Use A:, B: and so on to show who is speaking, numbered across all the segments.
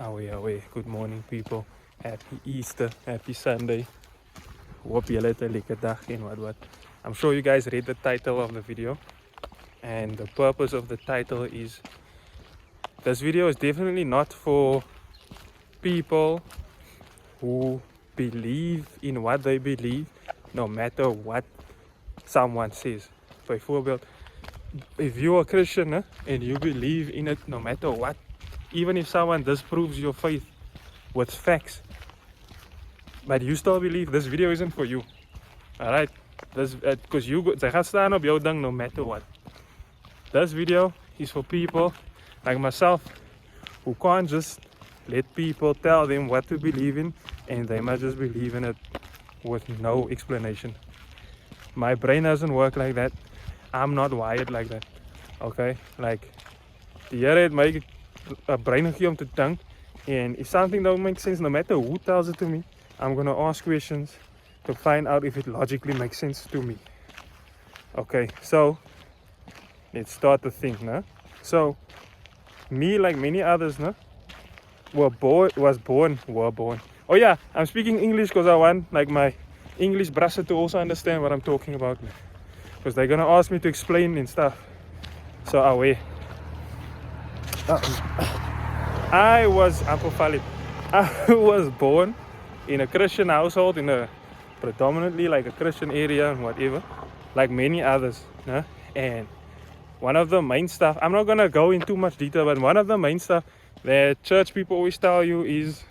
A: Away. Good morning, people. Happy Easter. Happy Sunday. Hope julle het 'n lekker dag en wat. I'm sure you guys read the title of the video. And the purpose of the title is this video is definitely not for people who believe in what they believe, no matter what someone says. Bijvoorbeeld, if you're a Christian and you believe in it no matter what, even if someone disproves your faith with facts, but you still believe, this video isn't for you. Alright? Because they gaan staan op jou ding no matter what. This video is for people like myself who can't just let people tell them what to believe in and they must just believe in it with no explanation. My brain doesn't work like that. I'm not wired like that. Okay? Like, die Here het my 'n brain gegee om te dink, and if something don't make sense, no matter who tells it to me, I'm gonna ask questions to find out if it logically makes sense to me. Okay, so let's start the thing, no? So me, like many others, no, was born. Oh yeah, I'm speaking English because I want like my English brother to also understand what I'm talking about, because they're gonna ask me to explain and stuff. So away. I was born in a Christian household, in a predominantly like a Christian area and whatever, like many others, no? And one of the main stuff, I'm not gonna go in too much detail, but one of the main stuff that church people always tell you is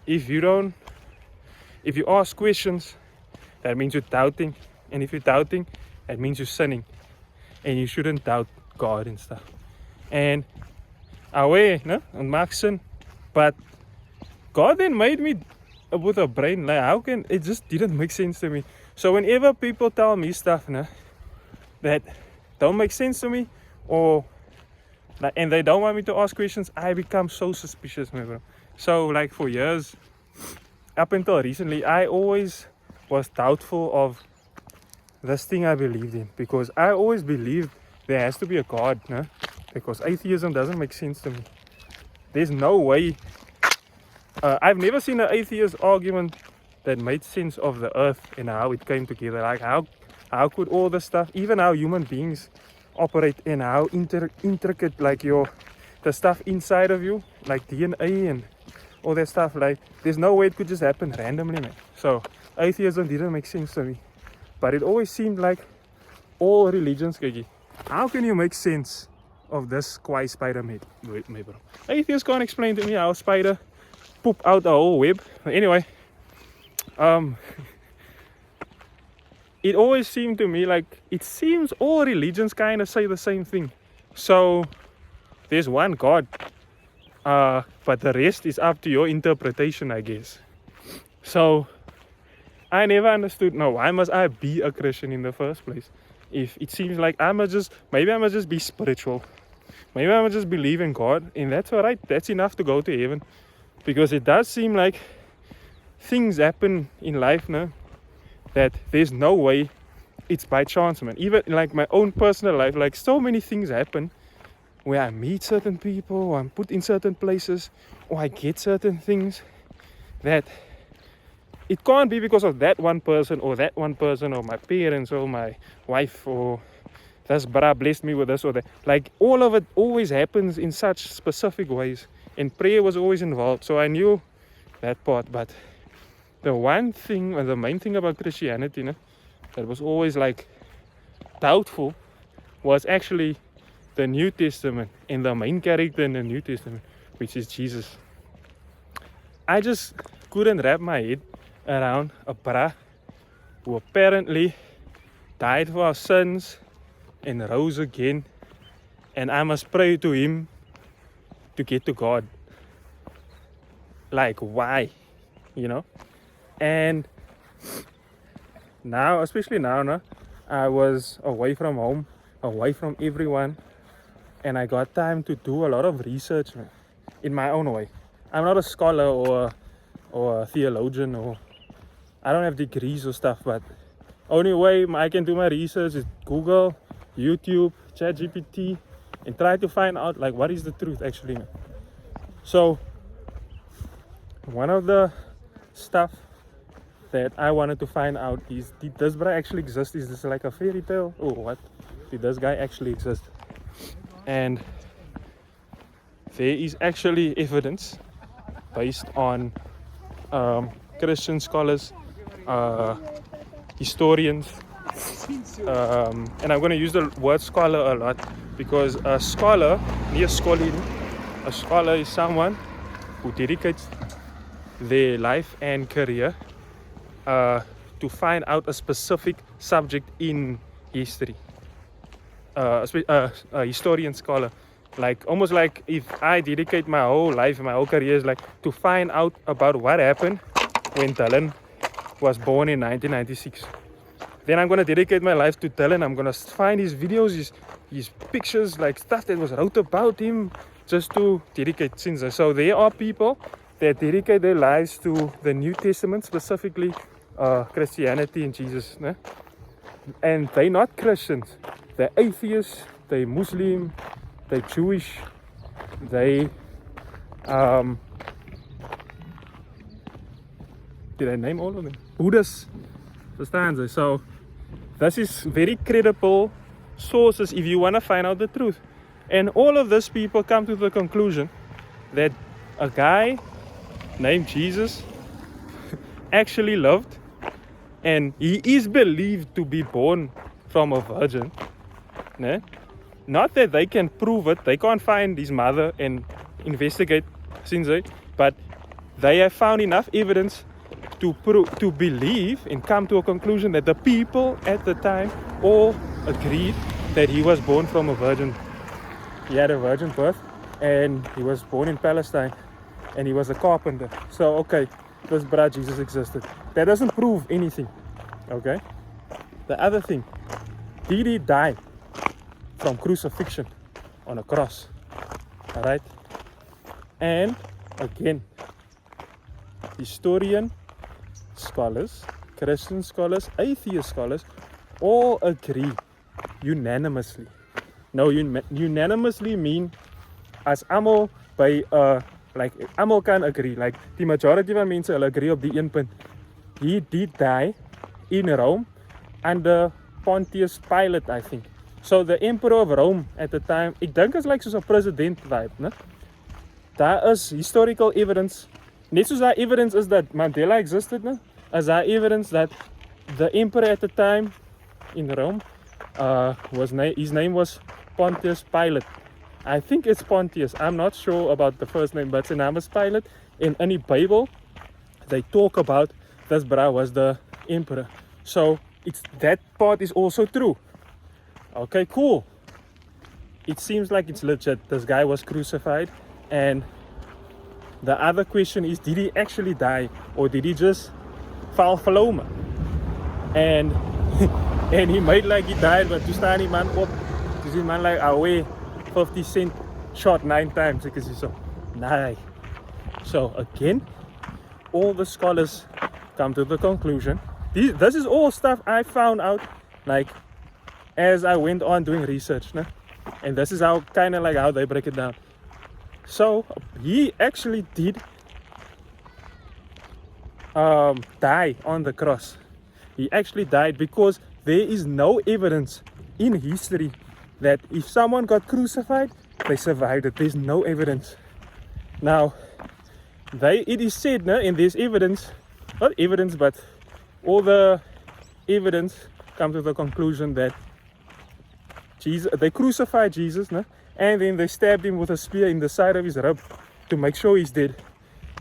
A: if you ask questions, that means you're doubting, and if you're doubting, that means you're sinning, and you shouldn't doubt God and stuff. And away, no, and maak sin, but God then made me with a brain. Like, how can it just didn't make sense to me? So whenever people tell me stuff, no, that don't make sense to me, or like, and they don't want me to ask questions, I become so suspicious, my bro. So like for years, up until recently, I always was doubtful of this thing I believed in, because I always believed there has to be a God, no? Because atheism doesn't make sense to me. There's no way. I've never seen an atheist argument that made sense of the earth and how it came together. Like how could all this stuff, even how human beings operate, and how intricate like the stuff inside of you, like DNA and all that stuff, like there's no way it could just happen randomly, man. So atheism didn't make sense to me. But it always seemed like all religions, how can you make sense of this kwai spider made, bro? Atheists can't explain to me how a spider poop out a whole web. Anyway, it always seemed to me like it seems all religions kind of say the same thing. So there's one God, but the rest is up to your interpretation, I guess. So I never understood, no, why must I be a Christian in the first place? If it seems like maybe I must just be spiritual. Maybe I must just believe in God, and that's alright. That's enough to go to heaven. Because it does seem like things happen in life now that there's no way it's by chance, man. Even like my own personal life, like so many things happen where I meet certain people, or I'm put in certain places, or I get certain things that it can't be because of that one person, or my parents, or my wife, or this bra blessed me with this or that. Like all of it always happens in such specific ways, and prayer was always involved. So I knew that part. But the one thing, or the main thing about Christianity, that was always like doubtful, was actually the New Testament, and the main character in the New Testament, which is Jesus. I just couldn't wrap my head around a bra who apparently died for our sins and rose again, and I must pray to him to get to God. Like, why? And now, especially now, I was away from home, away from everyone, and I got time to do a lot of research, man, in my own way. I'm not a scholar or a theologian, or I don't have degrees or stuff, but only way I can do my research is Google, YouTube, ChatGPT, and try to find out like what is the truth actually, man. So one of the stuff that I wanted to find out is, did this guy actually exist? Is this like a fairy tale or what? Did this guy actually exist? And there is actually evidence based on Christian scholars, historians, and I'm going to use the word scholar a lot, because a scholar, a scholar is someone who dedicates their life and career to find out a specific subject in history. A historian scholar, like almost like if I dedicate my whole life, my whole career is like to find out about what happened when Dylan was born in 1996. Then I'm going to dedicate my life to Dylan. I'm going to find his videos, his pictures, like stuff that was wrote about him, just to dedicate since. So there are people that dedicate their lives to the New Testament, specifically Christianity and Jesus. Né? And they're not Christians. They're atheists, they're Muslim, they're Jewish, they did I name all of them? Buddhists. Understand? So this is very credible sources if you want to find out the truth. And all of these people come to the conclusion that a guy named Jesus actually lived, and he is believed to be born from a virgin. Né? Not that they can prove it, they can't find his mother and investigate since, but they have found enough evidence to believe and come to a conclusion that the people at the time all agreed that he was born from a virgin. He had a virgin birth, and he was born in Palestine, and he was a carpenter. So okay, this brother Jesus existed. That doesn't prove anything. Okay. The other thing, did he die from crucifixion on a cross? All right. And again, historian scholars, Christian scholars, atheist scholars all agree unanimously. No, unanimously mean as almal by like almal kan agree, like die majority van mense hulle agree op die een punt. He did die in Rome under Pontius Pilate, I think. So the emperor of Rome at the time, ek dink is like soos 'n president vibe, né? Daar is historical evidence. Net soos daar evidence is that Mandela existed, né? As there evidence that the emperor at the time in Rome his name was Pontius Pilate. I think it's Pontius. I'm not sure about the first name, but zijn naam is Pilate. In any Bible, they talk about this bra was the emperor. So that part is also true. Okay, cool. It seems like it's legit. This guy was crucified, and the other question is, did he actually die, or did he just fall verloren? And and he made like he died, but to staan die man op, to die man like away 50 cent shot 9 times, because he's so nah. So again, all the scholars come to the conclusion. This is all stuff I found out like as I went on doing research, né? And this is how kind of like how they break it down. So he actually did die on the cross. He actually died because there is no evidence in history that if someone got crucified, they survived it. There's no evidence. Now, it is said, no, and there's evidence, not evidence, but all the evidence come to the conclusion that they crucified Jesus, no? And then they stabbed him with a spear in the side of his rib to make sure he's dead.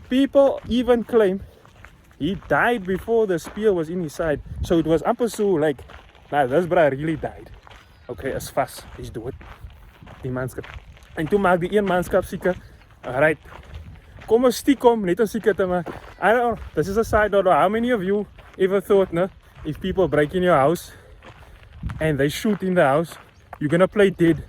A: People even claim he died before the spear was in his side. So it was amper so like, nah, this brother really died. Okay, is vast, he's dood. Die manskap. En toe maak die een manskap seker, alright, kom ons stiekom, net om seker te maak. I don't know, this is a side note. How many of you ever thought, no, if people break in your house and they shoot in the house, you're gonna play dead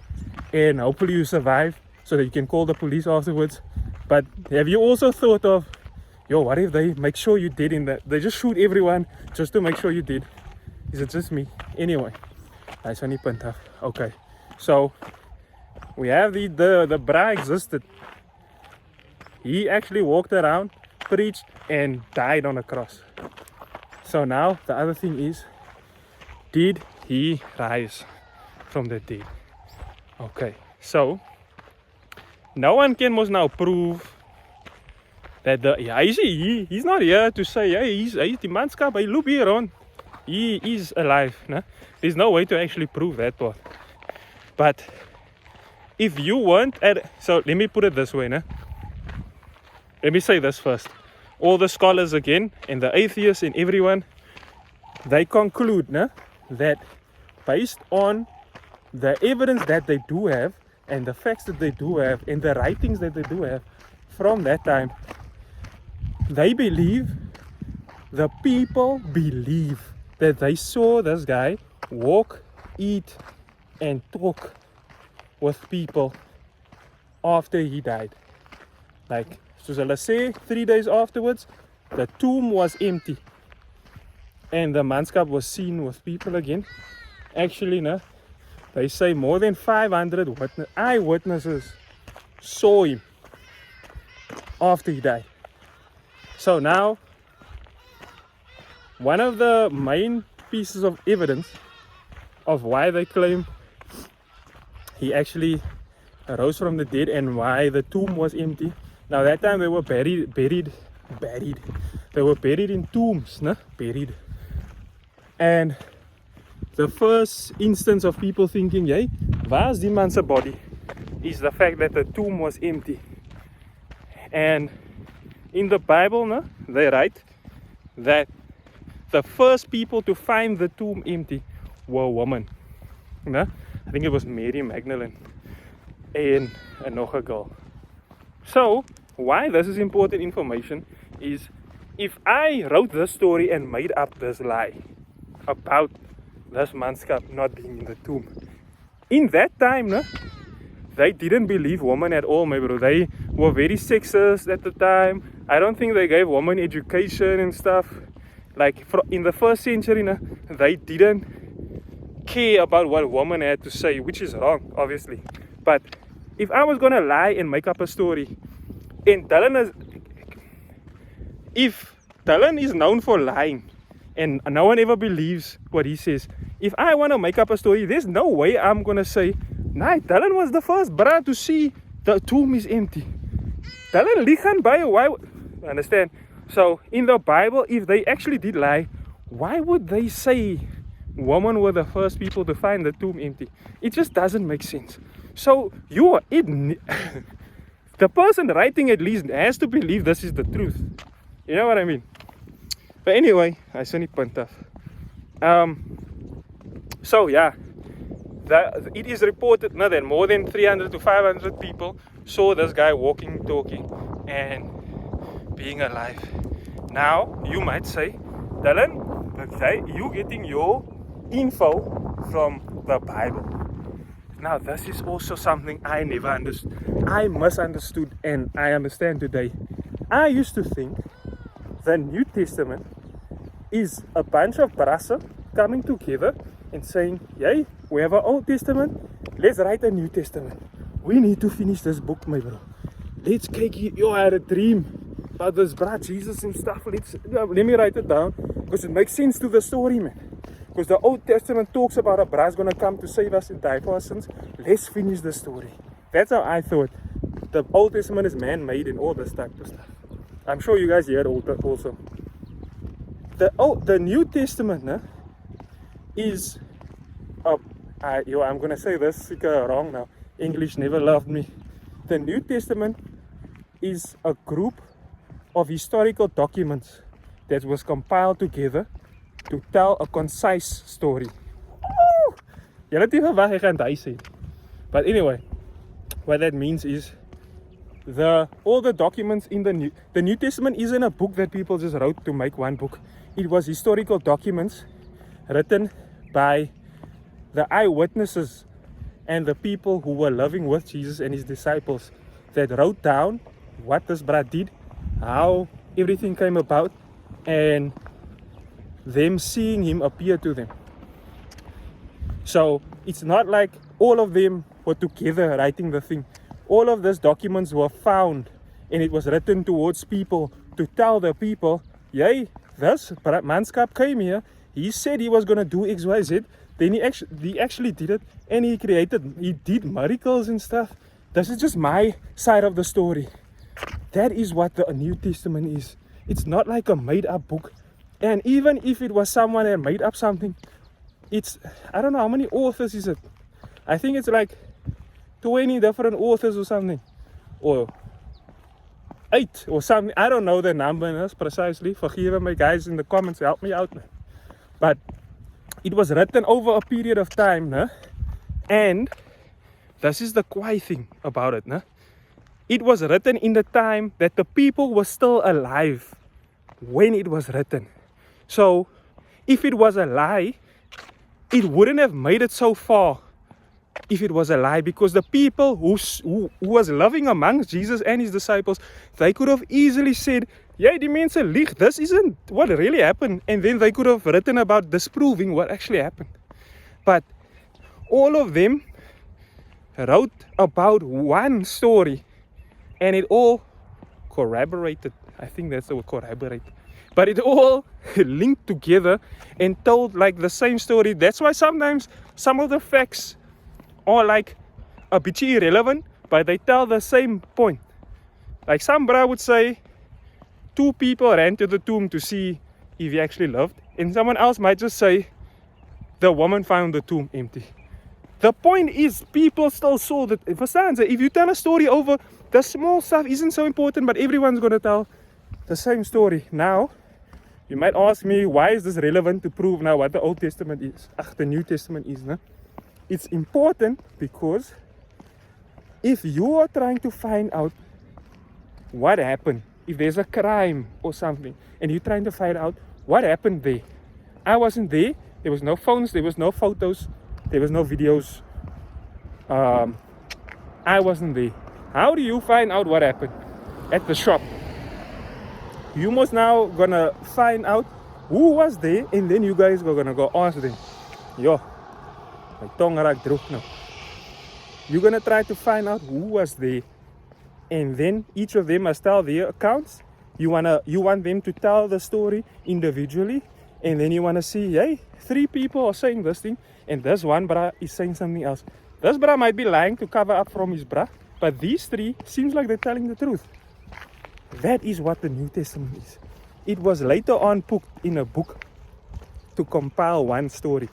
A: and hopefully you survive so that you can call the police afterwards? But have you also thought of, yo, what if they make sure you're dead in that? They just shoot everyone just to make sure you're dead. Is it just me? Anyway, that's only punt af. Okay, so we have the bra existed. He actually walked around preached and died on a cross. So now the other thing is, did he rise from the dead? Okay, so no one can most now prove that he's not here to say, hey, he's the manskap, he loop here on. He is alive. No? There's no way to actually prove that part. But if you weren't so let me put it this way, no? Let me say this first. All the scholars again, and the atheists and everyone, they conclude, no, that based on the evidence that they do have, and the facts that they do have, and the writings that they do have from that time, they believe, the people believe that they saw this guy walk, eat, and talk with people after he died. Like, soos hulle sê, 3 days afterwards, the tomb was empty. And the manskap was seen with people again. Actually, no, they say more than 500 eyewitnesses saw him after he died. So now, one of the main pieces of evidence of why they claim he actually rose from the dead and why the tomb was empty. Now that time they were buried. They were buried in tombs, no? Buried. And the first instance of people thinking, hey, where's the man's body? Is the fact that the tomb was empty. And in the Bible, no, they write that the first people to find the tomb empty were women. No? I think it was Mary Magdalene and another girl. So, why this is important information is, if I wrote this story and made up this lie about this manskap not being in the tomb, in that time, no, they didn't believe women at all, my bro. They were very sexist at the time. I don't think they gave women education and stuff. Like in the first century, no, they didn't care about what women had to say, which is wrong, obviously. But if I was gonna lie and make up a story, and if Dylan is known for lying, and no one ever believes what he says, if I want to make up a story, there's no way I'm gonna say, nah, Dylan was the first brother to see the tomb is empty. Dylan liegen by, why? Understand? So in the Bible, if they actually did lie, why would they say women were the first people to find the tomb empty? It just doesn't make sense. So the person writing at least has to believe this is the truth. You know what I mean? But anyway, I saw it punt off. So yeah, it is reported now that more than 300 to 500 people saw this guy walking, talking, and being alive. Now you might say, Dylan, but you getting your info from the Bible. Now this is also something I never understood. I misunderstood, and I understand today. I used to think the New Testament is a bunch of brassen coming together and saying, hey, we have an Old Testament, let's write a New Testament. We need to finish this book, my bro. Let's take it. Yo, I had a dream about this brat Jesus and stuff. Let me write it down, because it makes sense to the story, man. Because the Old Testament talks about a brat's gonna come to save us and die for our sins. Let's finish the story. That's how I thought. The Old Testament is man-made and all this type of stuff. I'm sure you guys heard also. The New Testament, no, is I'm gonna say this wrong now. English never loved me. The New Testament is a group of historical documents that was compiled together to tell a concise story. But anyway, what that means is all the documents in the New Testament isn't a book that people just wrote to make one book. It was historical documents written by the eyewitnesses and the people who were living with Jesus and his disciples, that wrote down what this brat did, how everything came about, and them seeing him appear to them. So it's not like all of them were together writing the thing. All of these documents were found, and it was written towards people to tell the people, yay, this manskap came here, he said he was going to do XYZ, then he actually did it, and he did miracles and stuff. This is just my side of the story. That is what the New Testament is. It's not like a made up book. And even if it was someone that made up something, I don't know how many authors is it. I think it's like 20 different authors or something, or 8 or something. I don't know the number precisely. Forgive me, guys, in the comments, help me out, man. But it was written over a period of time, and this is the quiet thing about it. It was written in the time that the people were still alive when it was written. So if it was a lie, it wouldn't have made it so far if it was a lie, because the people who was living amongst Jesus and his disciples, they could have easily said, yeah, die mense lieg, this isn't what really happened, and then they could have written about disproving what actually happened. But all of them wrote about one story, and it all corroborated. I think that's the word, corroborate. But it all linked together and told like the same story. That's why sometimes some of the facts are like a bit irrelevant, but they tell the same point. Like some bro would say 2 people ran to the tomb to see if he actually lived, and someone else might just say the woman found the tomb empty. The point is, people still saw that. If you tell a story over, the small stuff isn't so important, but everyone's going to tell the same story. Now, you might ask me, why is this relevant to prove now what the Old Testament is? The New Testament is. It's important because if you are trying to find out what happened, if there's a crime or something, and you're trying to find out what happened there. I wasn't there. There was no phones. There was no photos. There was no videos. I wasn't there. How do you find out what happened at the shop? You must now gonna find out who was there, and then you guys are gonna go ask them. Yo, my tongue raak droog now. You're gonna try to find out who was there, and then each of them must tell their accounts. You want them to tell the story individually, and then you wanna see, hey, 3 people are saying this thing, and this one brah is saying something else. This brah might be lying to cover up from his brah, but these 3 seems like they're telling the truth. That is what the New Testament is. It was later on put in a book to compile one story.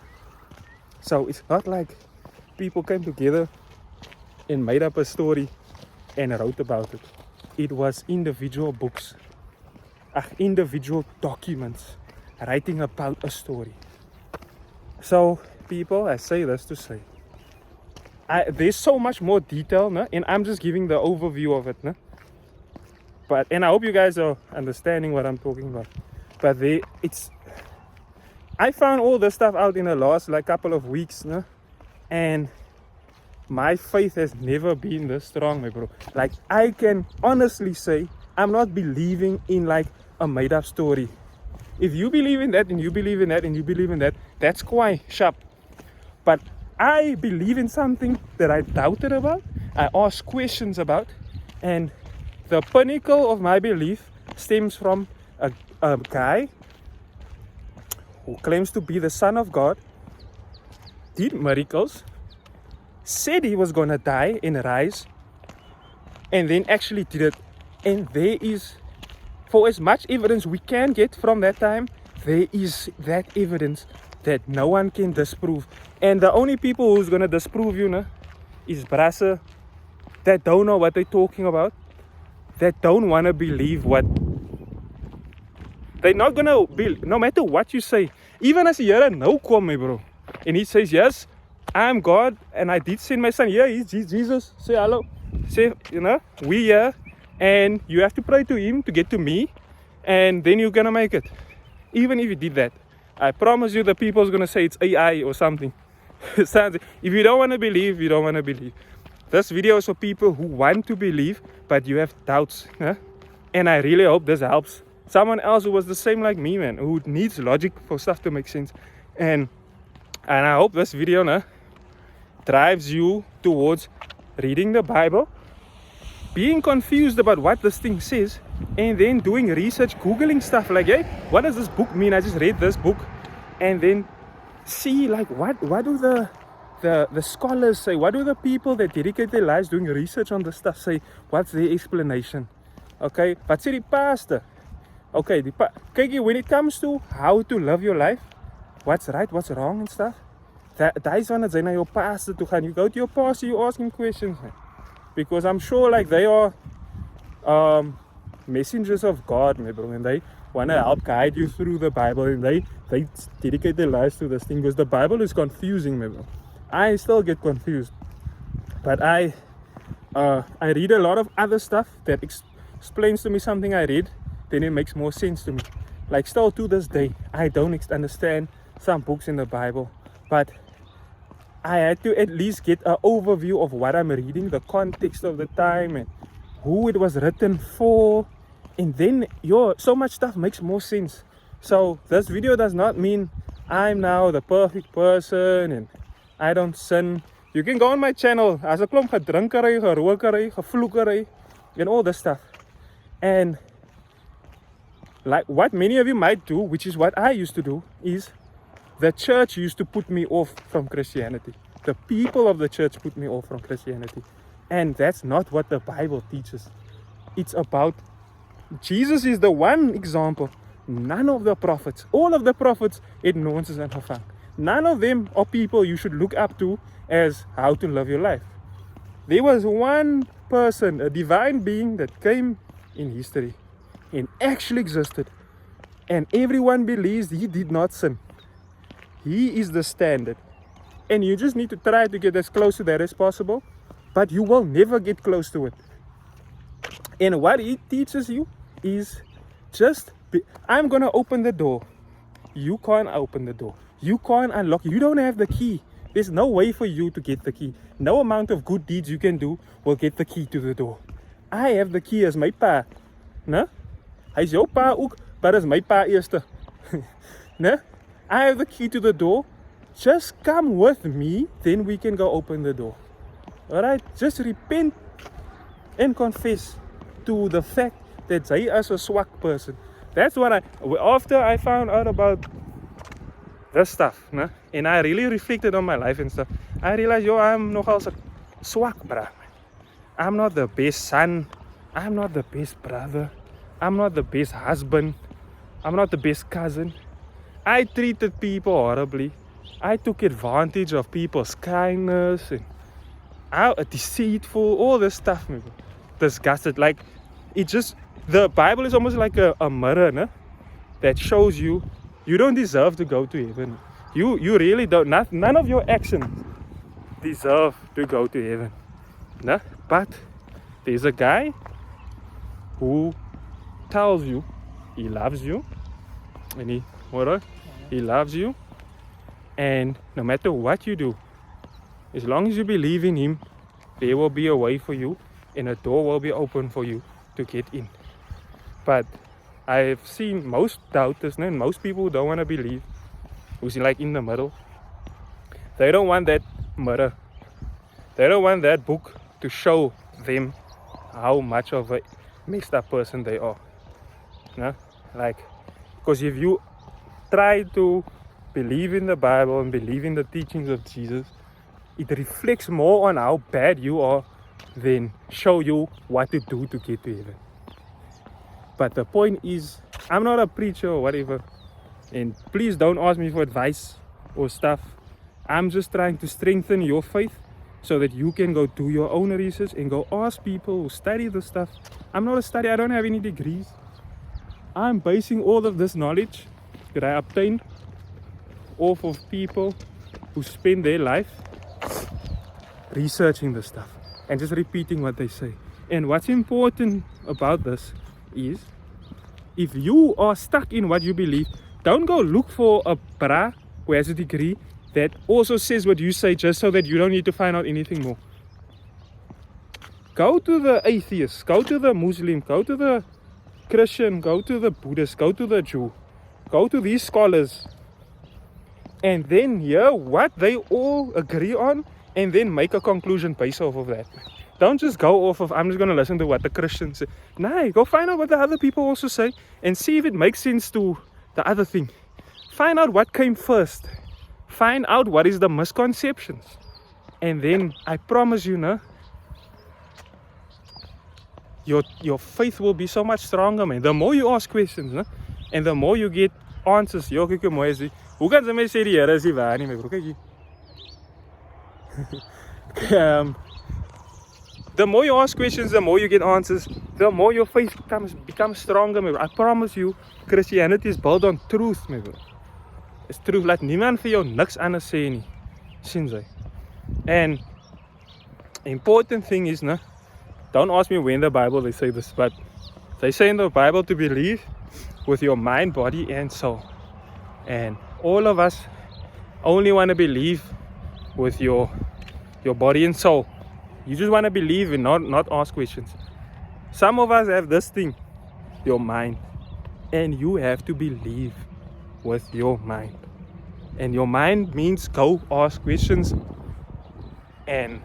A: So it's not like people came together and made up a story and wrote about it. It was individual books, individual documents writing about a story. So people, I say this to say, there's so much more detail, and I'm just giving the overview of it. And I hope you guys are understanding what I'm talking about. But I found all this stuff out in the last couple of weeks, and my faith has never been this strong, my bro. I can honestly say I'm not believing in a made up story. If you believe in that and you believe in that and you believe in that, that's quite sharp. But I believe in something that I doubted about, I asked questions about, and the pinnacle of my belief stems from a guy who claims to be the Son of God, did miracles, said he was going to die and rise, and then actually did it. And there is, for as much evidence we can get from that time, there is that evidence that no one can disprove. And the only people who's going to disprove you is brasse that don't know what they're talking about, that don't want to believe what they're not going to believe, no matter what you say. Even as Here nou kom, my bro, and he says, yes, I'm God and I did send my son. Yeah, he's Jesus. Say hello. Say, we here, and you have to pray to him to get to me, and then you're going to make it. Even if you did that, I promise you the people's going to say it's AI or something. If you don't want to believe, you don't want to believe. This video is for people who want to believe, but you have doubts. And I really hope this helps someone else who was the same like me, man, who needs logic for stuff to make sense. And I hope this video drives you towards reading the Bible being confused about what this thing says, and then doing research, Googling stuff like, hey, what does this book mean? I just read this book, and then see like what do the scholars say, what do the people that dedicate their lives doing research on this stuff say, what's their explanation? Okay, wat sê die pastor? Okay, kyk jy, when it comes to how to live your life, what's right, what's wrong and stuff, daai's wanneer jy na jou pastor toe gaan. You go to your pastor, you ask him questions, man. Because I'm sure like they are messengers of God, my bro, and they want to help guide you through the Bible, and they dedicate their lives to this thing, because the Bible is confusing, my bro. I still get confused, but I read a lot of other stuff that explains to me something I read, then it makes more sense to me. Like still to this day, I don't understand some books in the Bible, but I had to at least get an overview of what I'm reading, the context of the time, and who it was written for, and then so much stuff makes more sense. So this video does not mean I'm now the perfect person and I don't sin. You can go on my channel, as a klomp gedrinkery, gerookery, gevloekery, and all this stuff. And like what many of you might do, which is what I used to do, is the church used to put me off from Christianity. The people of the church put me off from Christianity. And that's not what the Bible teaches. It's about Jesus is the one example. None of the prophets, all of the prophets, het nonsens ingevang. None of them are people you should look up to as how to live your life. There was one person, a divine being that came in history and actually existed. And everyone believes he did not sin. He is the standard. And you just need to try to get as close to that as possible. But you will never get close to it. And what he teaches you is just, I'm going to open the door. You can't open the door. You can't unlock. You don't have the key. There's no way for you to get the key. No amount of good deeds you can do will get the key to the door. I have the key as my pa. Ne? Hy is jou pa ook, but as my pa eerste. Ne? I have the key to the door. Just come with me, then we can go open the door. Alright? Just repent and confess to the fact that jy is a swak person. That's what after I found out about this stuff, né? And I really reflected on my life and stuff, I realized, I'm nogal swak, bruh. I'm not the best son. I'm not the best brother. I'm not the best husband. I'm not the best cousin. I treated people horribly. I took advantage of people's kindness and deceitful, all this stuff, man. Disgusted. Like, it just, the Bible is almost like a mirror, né? That shows you don't deserve to go to heaven. You really don't. None of your actions deserve to go to heaven. Né? But there's a guy who tells you he loves you, and he loves you, and no matter what you do, as long as you believe in him, there will be a way for you, and a door will be open for you to get in. But I've seen most doubters, and most people who don't want to believe, who's like in the middle, they don't want that mirror. They don't want that book to show them how much of a messed up person they are. No? Like, because if you try to believe in the Bible and believe in the teachings of Jesus, it reflects more on how bad you are than show you what to do to get to heaven. But the point is, I'm not a preacher or whatever, and please don't ask me for advice or stuff. I'm just trying to strengthen your faith so that you can go do your own research and go ask people who study the stuff. I'm not a study, I don't have any degrees. I'm basing all of this knowledge that I obtained off of people who spend their life researching the stuff and just repeating what they say. And what's important about this is, if you are stuck in what you believe, don't go look for a bra who has a degree that also says what you say just so that you don't need to find out anything more. Go to the atheist, go to the Muslim, go to the Christian, go to the Buddhist, go to the Jew, go to these scholars, and then hear what they all agree on, and then make a conclusion based off of that. Don't just go off of, I'm just going to listen to what the Christians say. No, go find out what the other people also say and see if it makes sense to the other thing. Find out what came first. Find out what is the misconceptions. And then I promise you, no, your faith will be so much stronger, man. The more you ask questions, no, and the more you get answers. Yo, kyk hoe mooi is die. Hoe kan ze my sê die Here is nie waar nie, my bro? Kyk hier. The more you ask questions, the more you get answers, the more your faith becomes stronger, my bro. I promise you, Christianity is built on truth, my bro. It's truth. Laat niemand vir jou niks anders sê nie. Sien jy? And important thing is, no, don't ask me when the Bible they say this, but they say in the Bible to believe with your mind, body, and soul. And all of us only want to believe with your body and soul. You just want to believe and not ask questions. Some of us have this thing, your mind, and you have to believe with your mind. And your mind means go ask questions and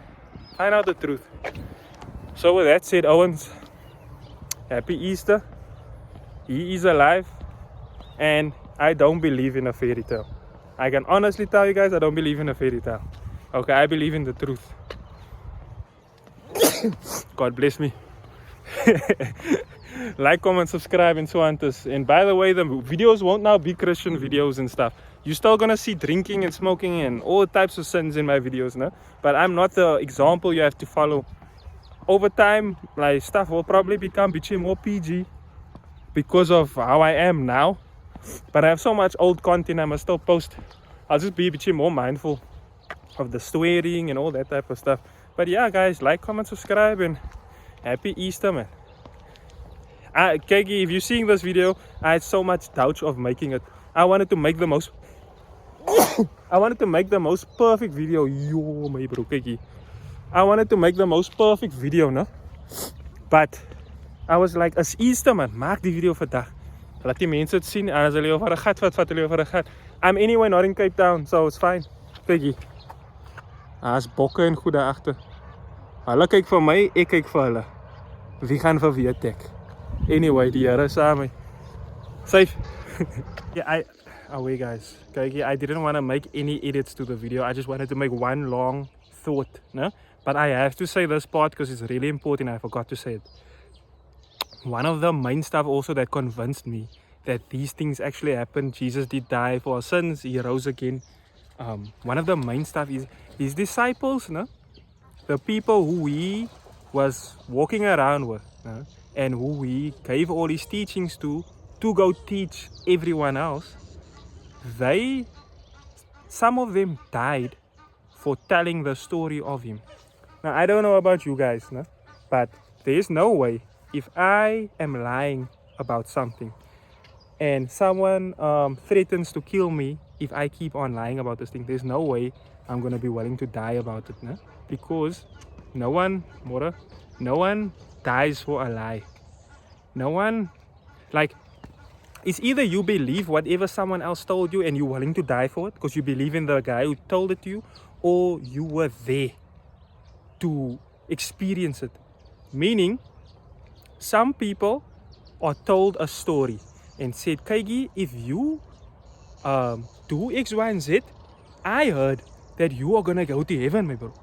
A: find out the truth. So with that said, Owens, happy Easter. He is alive, and I don't believe in a fairy tale. I can honestly tell you guys, I don't believe in a fairy tale. Okay, I believe in the truth. God bless me. Like, comment, subscribe, and so on. And by the way, the videos won't now be Christian videos and stuff. You're still gonna see drinking and smoking and all types of sins in my videos, no? But I'm not the example you have to follow. Over time, like, stuff will probably become more PG because of how I am now. But I have so much old content I must still post. I'll just be more mindful of the swearing and all that type of stuff. But yeah, guys, like, comment, subscribe, and happy Easter, man. Kegi, if you're seeing this video, I had so much doubt of making it. I wanted to make the most perfect video. Yo, my bro, Kegi. I wanted to make the most perfect video, no? But I was like, as Easter, man, maak die video vandag. Laat die mense het sien. As hulle over 'n gat vat hulle over 'n gat. I'm anyway not in Cape Town, so it's fine. Kegi. As bokke en goed daar agter. Hulle kyk vir my, ek kyk vir hulle. Wie gaan vir wie attack? Anyway, die Here is saam met my. Safe. Yeah, wait, guys. Okay, I didn't want to make any edits to the video. I just wanted to make one long thought, no? But I have to say this part because it's really important. I forgot to say it. One of the main stuff also that convinced me that these things actually happened. Jesus did die for our sins. He rose again. One of the main stuff is his disciples, no? The people who he was walking around with, no? And who he gave all his teachings to go teach everyone else. Some of them died for telling the story of him. Now, I don't know about you guys, no? But there's no way if I am lying about something and someone threatens to kill me if I keep on lying about this thing, there's no way I'm going to be willing to die about it, no? Because no one dies for a lie. No one, like, it's either you believe whatever someone else told you and you're willing to die for it because you believe in the guy who told it to you, or you were there to experience it. Meaning, some people are told a story and said, Kaigi, if you do X, Y, and Z, I heard that you are gonna go to heaven, my bro.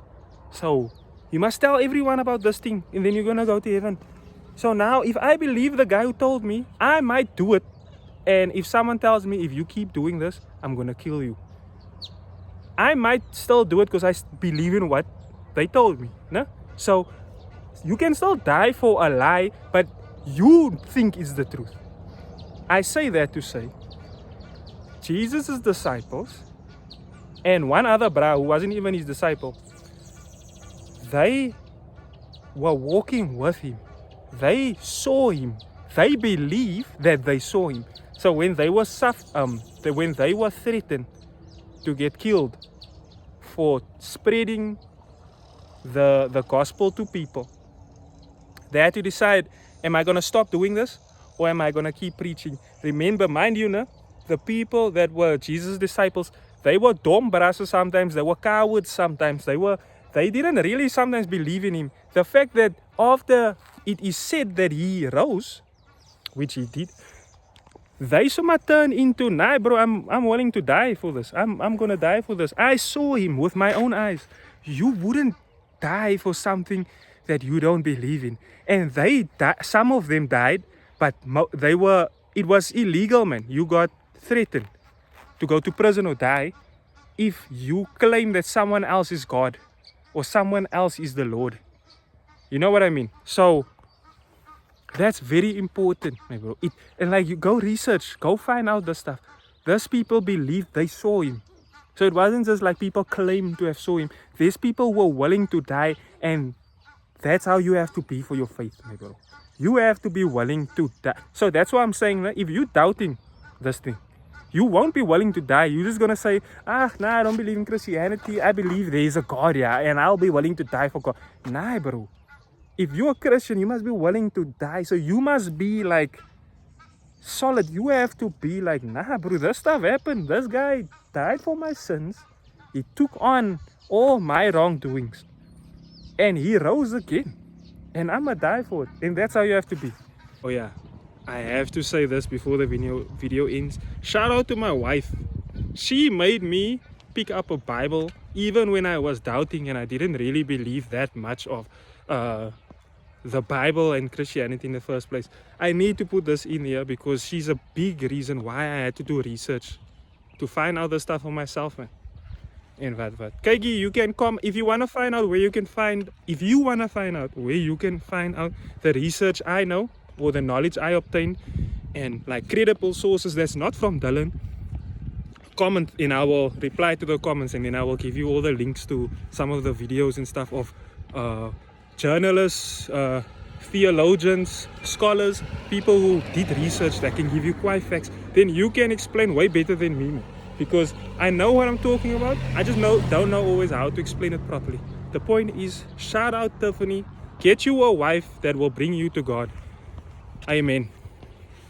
A: So you must tell everyone about this thing and then you're gonna go to heaven. So now, if I believe the guy who told me, I might do it. And if someone tells me, if you keep doing this, I'm gonna kill you, I might still do it because I believe in what they told me, no? So you can still die for a lie, but you think it's the truth. I say that to say Jesus' disciples and one other bra who wasn't even his disciple, they were walking with him. They saw him. They believe that they saw him. So when they were when they were threatened to get killed for spreading the gospel to people, they had to decide, am I going to stop doing this or am I going to keep preaching? Remember, mind you, no, the people that were Jesus' disciples, they were dom brasses sometimes, they were cowards sometimes, they were they didn't really sometimes believe in him. The fact that after it is said that he rose, which he did, they somewhat turn into, nah bro, I'm willing to die for this. I'm gonna die for this. I saw him with my own eyes. You wouldn't die for something that you don't believe in. And some of them died, but it was illegal, man. You got threatened to go to prison or die if you claim that someone else is God or someone else is the Lord. You know what I mean? So that's very important, my bro. And like, you go research, go find out this stuff. Those people believed they saw him. So it wasn't just like people claim to have saw him. These people were willing to die, and that's how you have to be for your faith, my bro. You have to be willing to die. So that's why I'm saying that if you're doubting this thing, you won't be willing to die. You're just gonna say, nah, I don't believe in Christianity. I believe there is a God, yeah, and I'll be willing to die for God. Nah, bro. If you're a Christian, you must be willing to die. So you must be like solid. You have to be like, nah, bro, this stuff happened. This guy died for my sins. He took on all my wrongdoings, and he rose again. And I'ma die for it. And that's how you have to be. Oh yeah, I have to say this before the video ends. Shout out to my wife. She made me pick up a Bible even when I was doubting and I didn't really believe that much of the Bible and Christianity in the first place. I need to put this in here because she's a big reason why I had to do research to find out the stuff for myself, man. And what. Kaigi, you can come if you want to find out where you can find, if you want to find out where you can find out the research I know or the knowledge I obtained and like credible sources that's not from Dylan, comment and I will reply to the comments, and then I will give you all the links to some of the videos and stuff of journalists, theologians, scholars, people who did research that can give you quite facts. Then you can explain way better than me, man. Because I know what I'm talking about. I just don't know always how to explain it properly. The point is, shout out Tiffany. Get you a wife that will bring you to God. Amen.